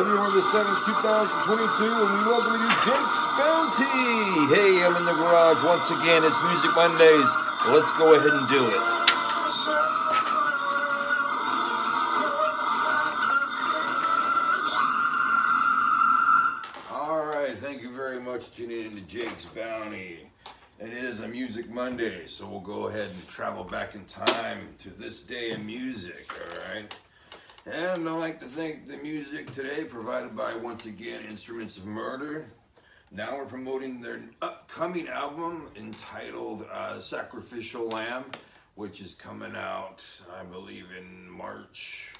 February the 7th, 2022, and we welcome you to Jake's Bounty. Hey, I'm in the garage once again. It's Music Mondays. Let's go ahead and do it. All right, thank you very much for tuning in to Jake's Bounty. It is a Music Monday, so we'll go ahead and travel back in time to this day in music, all right? And I'd like to thank the music today provided by, once again, Instruments of Murder. Now we're promoting their upcoming album entitled Sacrificial Lamb, which is coming out, I believe, in March.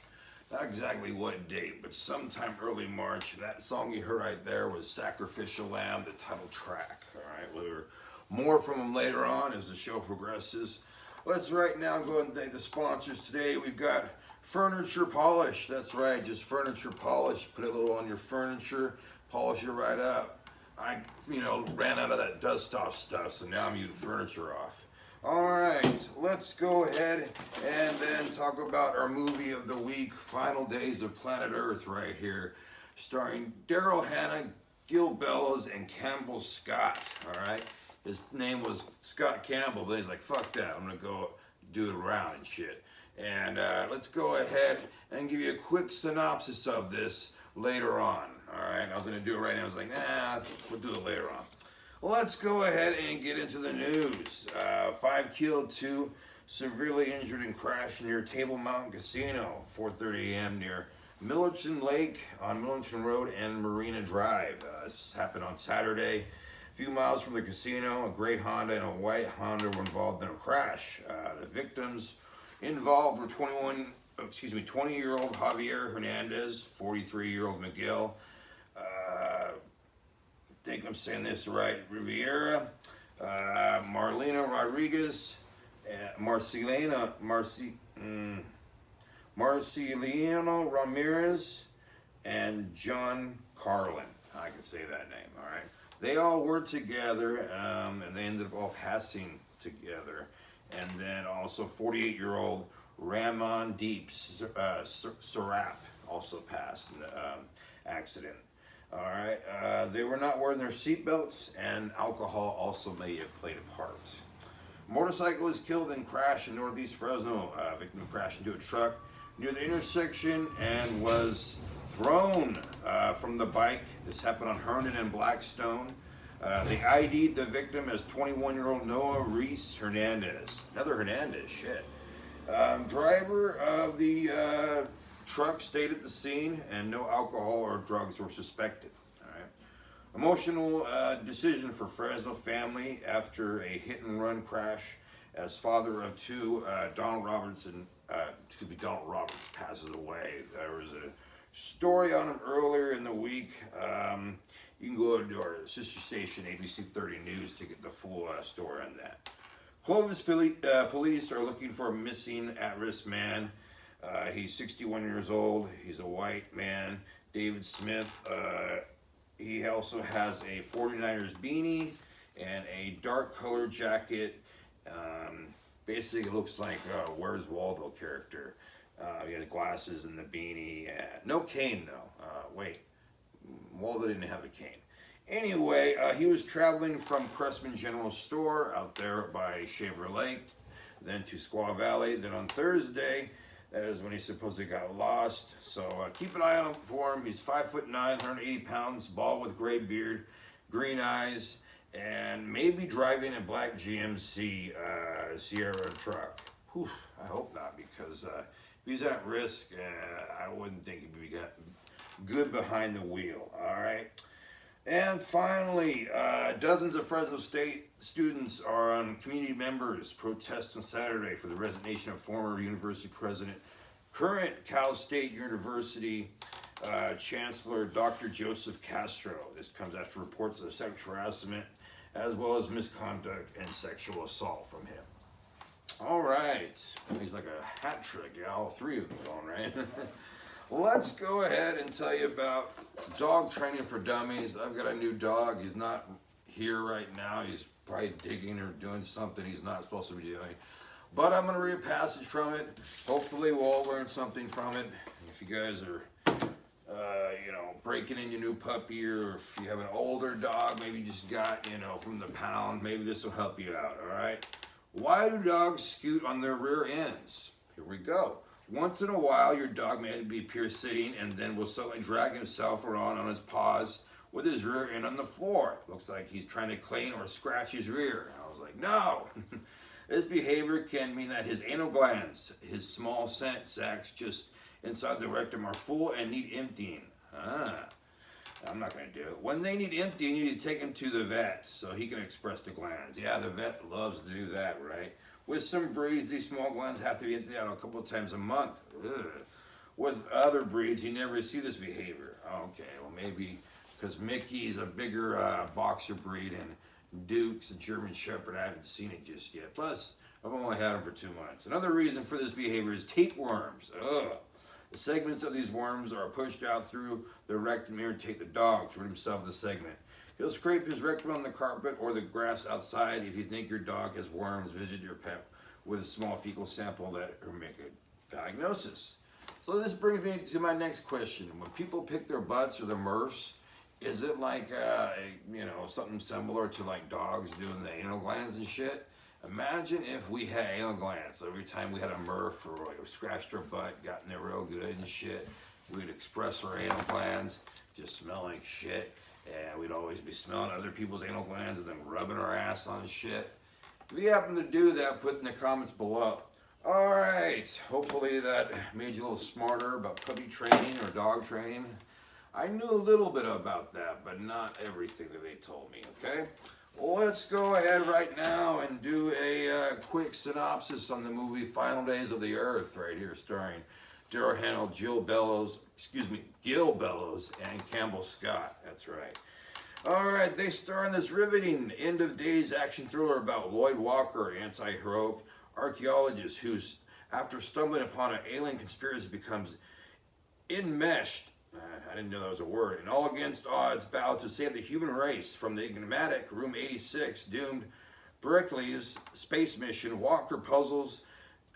Not exactly what date, but sometime early March. That song you heard right there was Sacrificial Lamb, the title track. All right, we'll hear more from them later on as the show progresses. Let's right now go ahead and thank the sponsors today. We've got Furniture Polish. That's right, just furniture polish. Put a little on your furniture, polish it right up. I, ran out of that dust off stuff, so now I'm using furniture off. All right, let's go ahead and then talk about our movie of the week, Final Days of Planet Earth, right here, starring Daryl Hannah, Gil Bellows, and Campbell Scott. All right, his name was Scott Campbell, but he's like, fuck that, I'm gonna go do it around and shit. And let's go ahead and give you a quick synopsis of this later on. All right, I was going to do it right now. I was like, nah, we'll do it later on. Well, let's go ahead and get into the news. 5 killed, 2 severely injured in crash near Table Mountain Casino, 4:30 a.m. near Millerton Lake on Millington Road and Marina Drive. This happened on Saturday. A few miles from the casino, a gray Honda and a white Honda were involved in a crash. The victims involved were 20-year-old Javier Hernandez, 43-year-old Miguel, I think I'm saying this right, Rivera, Marlena Rodriguez, Marceliano Ramirez, and John Carlin. I can say that name, all right? They all were together, and they ended up all passing together. And then also 48-year-old Ramon Deep Sarap also passed in the accident. All right, they were not wearing their seatbelts, and alcohol also may have played a part. Motorcyclist killed in crash in Northeast Fresno. Victim crashed into a truck near the intersection and was thrown from the bike. This happened on Herndon and Blackstone. They ID'd the victim as 21-year-old Noah Reese Hernandez. Another Hernandez, shit. Driver of the truck stayed at the scene, and no alcohol or drugs were suspected. All right. Emotional decision for Fresno family after a hit-and-run crash. As father of 2, Donald Roberts passes away. There was a story on him earlier in the week. You can go to our sister station, ABC 30 News, to get the full story on that. Clovis police are looking for a missing at-risk man. He's 61 years old. He's a white man. David Smith. He also has a 49ers beanie and a dark colored jacket. Basically, it looks like a Where's Waldo character. He has glasses and the beanie. No cane, though. Wait. Waldo didn't have a cane. Anyway, he was traveling from Cressman General Store out there by Shaver Lake, then to Squaw Valley. Then on Thursday, that is when he supposedly got lost. So keep an eye on him for him. He's 5'9", 180 pounds, bald with gray beard, green eyes, and maybe driving a black GMC Sierra truck. Whew, I hope not, because if he's at risk, I wouldn't think he'd be good behind the wheel. All right. And finally, dozens of Fresno State students are on community members protest on Saturday for the resignation of former university president, current Cal State University Chancellor Dr. Joseph Castro. This comes after reports of sexual harassment as well as misconduct and sexual assault from him. All right. He's like a hat trick. Yeah, all 3 of them going, right? Let's go ahead and tell you about dog training for dummies. I've got a new dog. He's not here right now. He's probably digging or doing something he's not supposed to be doing. But I'm going to read a passage from it. Hopefully we'll all learn something from it. If you guys are you know, breaking in your new puppy, or if you have an older dog, maybe you just got, you know, from the pound, maybe this will help you out, all right? Why do dogs scoot on their rear ends? Here we go. Once in a while, your dog may appear sitting and then will suddenly drag himself around on his paws with his rear end on the floor. Looks like he's trying to clean or scratch his rear. I was like, no. This behavior can mean that his anal glands, his small scent sacs just inside the rectum, are full and need emptying. I'm not going to do it. When they need emptying, you need to take him to the vet so he can express the glands. Yeah, the vet loves to do that, right? With some breeds, these small glands have to be emptied out a couple of times a month. Ugh. With other breeds, you never see this behavior. Okay, well maybe because Mickey's a bigger boxer breed and Duke's a German Shepherd. I haven't seen it just yet. Plus, I've only had them for 2 months. Another reason for this behavior is tapeworms. Ugh. The segments of these worms are pushed out through the rectum to irritate the dog to rid himself of the segment. He'll scrape his rectum on the carpet or the grass outside. If you think your dog has worms, visit your pet with a small fecal sample that will make a diagnosis. So this brings me to my next question. When people pick their butts or their MRFs, is it like, you know, something similar to like dogs doing the anal glands and shit? Imagine if we had anal glands. So every time we had a MRF or like we scratched our butt, got in there real good and shit, we'd express our anal glands, just smell like shit, and we'd always be smelling other people's anal glands and then rubbing our ass on shit. If you happen to do that, put in the comments below. Alright, hopefully that made you a little smarter about puppy training or dog training. I knew a little bit about that, but not everything that they told me, okay? Well, let's go ahead right now and do a quick synopsis on the movie Final Days of the Earth right here, starring Daryl Hannah, Gil Bellows, and Campbell Scott. That's right. All right, they star in this riveting end-of-days action thriller about Lloyd Walker, an anti-heroic archaeologist who's, after stumbling upon an alien conspiracy, becomes enmeshed. I didn't know that was a word. An all-against odds battle to save the human race from the enigmatic Room 86 doomed Berkeley's space mission. Walker puzzles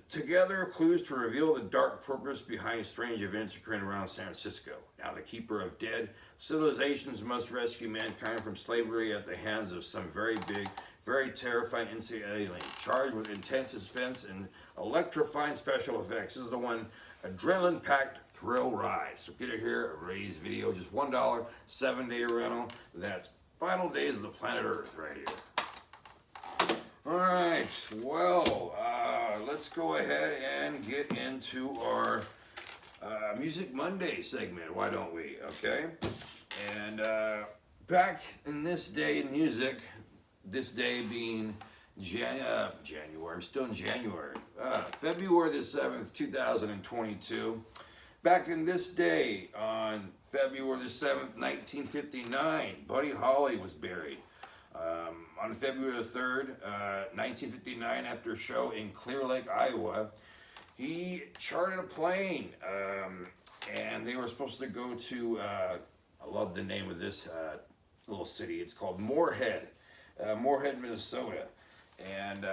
together clues to reveal the dark purpose behind strange events occurring around San Francisco. Now the keeper of dead civilizations must rescue mankind from slavery at the hands of some very big, very terrifying insect alien, charged with intense suspense and electrifying special effects. This is the one adrenaline-packed thrill ride. So get it here, a raised video, just $1, 7-day rental. That's Final Days of the Planet Earth right here. All right, well, let's go ahead and get into our Music Monday segment, why don't we, okay? And back in this day in music, this day being January, I'm still in January, February the 7th, 2022. Back in this day, on February the 7th, 1959, Buddy Holly was buried. On February the 3rd, 1959, after a show in Clear Lake, Iowa, he chartered a plane, and they were supposed to go to, I love the name of this little city, it's called Moorhead, Minnesota. And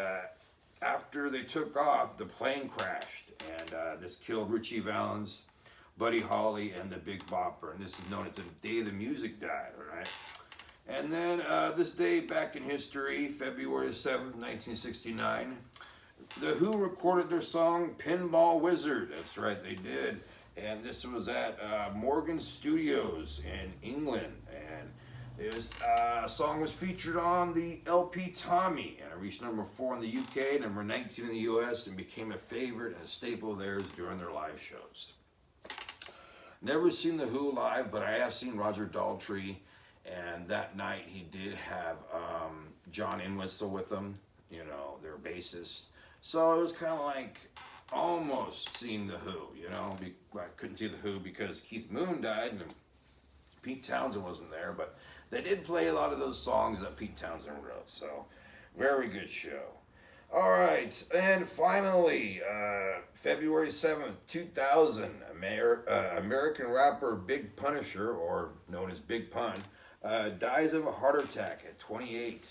after they took off, the plane crashed, and this killed Richie Valens, Buddy Holly, and the Big Bopper, and this is known as the day the music died, all right? And then this day back in history, February 7th, 1969, The Who recorded their song Pinball Wizard. That's right, they did. And this was at Morgan Studios in England. And this song was featured on the LP Tommy, and it reached number 4 in the UK, number 19 in the US, and became a favorite and a staple of theirs during their live shows. Never seen The Who live, but I have seen Roger Daltrey, and that night he did have John Entwistle with them, you know, their bassist. So it was kind of like almost seeing The Who, you know. I couldn't see The Who because Keith Moon died and Pete Townsend wasn't there, but they did play a lot of those songs that Pete Townsend wrote, so very good show. All right, and finally, February 7th, 2000, American rapper Big Punisher, or known as Big Pun, dies of a heart attack at 28.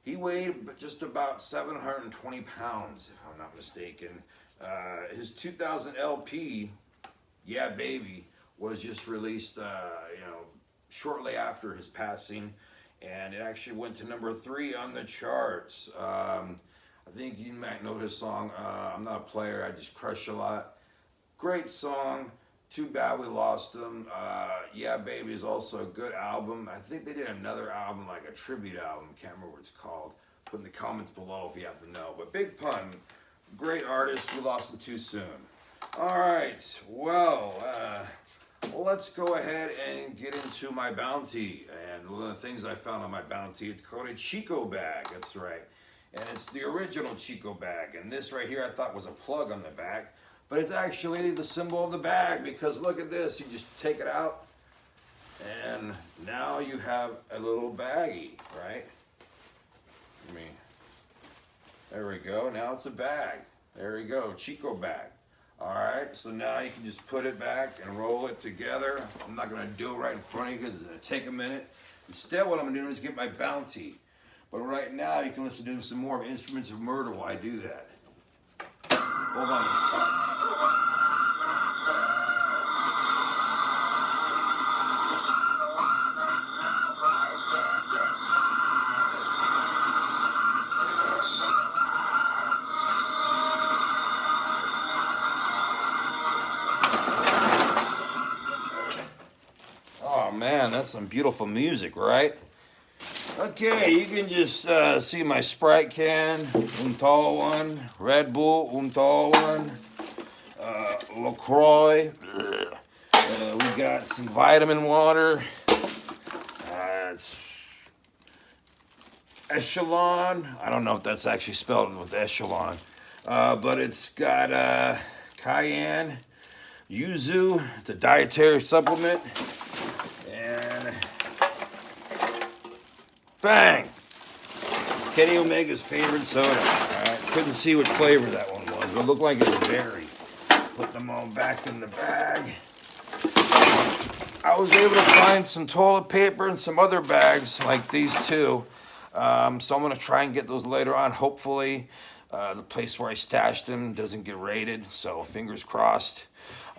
He weighed just about 720 pounds, if I'm not mistaken. His 2000 LP, Yeah Baby, was just released, shortly after his passing, and it actually went to number 3 on the charts. I think you might know his song, I'm Not a Player, I Just Crush a Lot. Great song. Too bad we lost him. Yeah Baby is also a good album. I think they did another album, like a tribute album. Can't remember what it's called. Put in the comments below if you have to know. But Big Pun, great artist. We lost him too soon. All right. Well, let's go ahead and get into my bounty. And one of the things I found on my bounty, it's called a Chico bag. That's right. And it's the original Chico bag. And this right here I thought was a plug on the back. But it's actually the symbol of the bag, because look at this. You just take it out, and now you have a little baggie, right? There we go. Now it's a bag. There we go, Chico bag. All right, so now you can just put it back and roll it together. I'm not gonna do it right in front of you because it's gonna take a minute. Instead, what I'm gonna do is get my bounty. But right now, you can listen to some more Instruments of Murder while I do that. Hold on a second. Oh man, that's some beautiful music, right? Okay, you can just see my Sprite can, tall one, Red Bull, tall one, LaCroix, we got some vitamin water, it's Echelon, I don't know if that's actually spelled with Echelon, but it's got cayenne, yuzu, it's a dietary supplement, and bang! Kenny Omega's favorite soda. Alright, couldn't see what flavor that one was, but it looked like it was berry. Put them all back in the bag. I was able to find some toilet paper and some other bags like these two. So I'm going to try and get those later on. Hopefully the place where I stashed them doesn't get raided, so fingers crossed.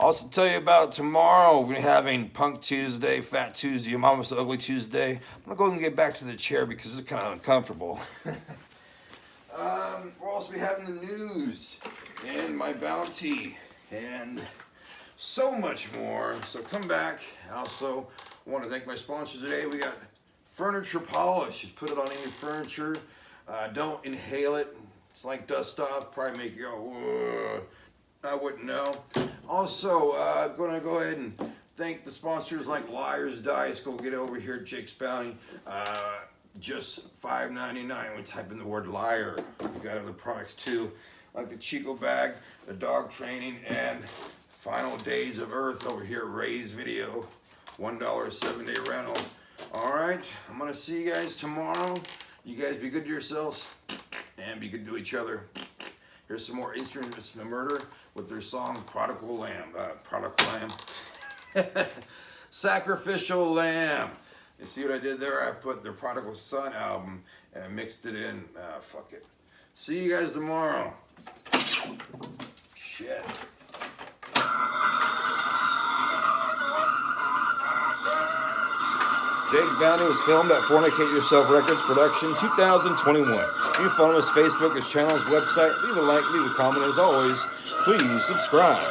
I'll also tell you about tomorrow. We're having Punk Tuesday, Fat Tuesday, Your Mama's Ugly Tuesday. I'm going to go ahead and get back to the chair because it's kind of uncomfortable. We'll also be having the news and my bounty and so much more. So come back. I also want to thank my sponsors today. We got Furniture Polish. Just put it on any furniture. Don't inhale it. It's like dust off. Probably make you go, whoa. I wouldn't know. Also, I'm going to go ahead and thank the sponsors like Liar's Dice. Go get over here at Jake's Bounty. Just $5.99 when you type in the word liar. We've got other products too, like the Chico bag, the dog training, and Final Days of Earth over here at Ray's Video. $1 7-day rental. All right, I'm going to see you guys tomorrow. You guys be good to yourselves and be good to each other. Here's some more Instruments of Murder with their song Prodigal Lamb. Sacrificial Lamb. You see what I did there? I put their Prodigal Son album and I mixed it in. Fuck it. See you guys tomorrow. Shit. Jake's Bounty was filmed at Fornicate Yourself Records Production 2021. You can follow his Facebook, his channel, his website. Leave a like, leave a comment. As always, please subscribe.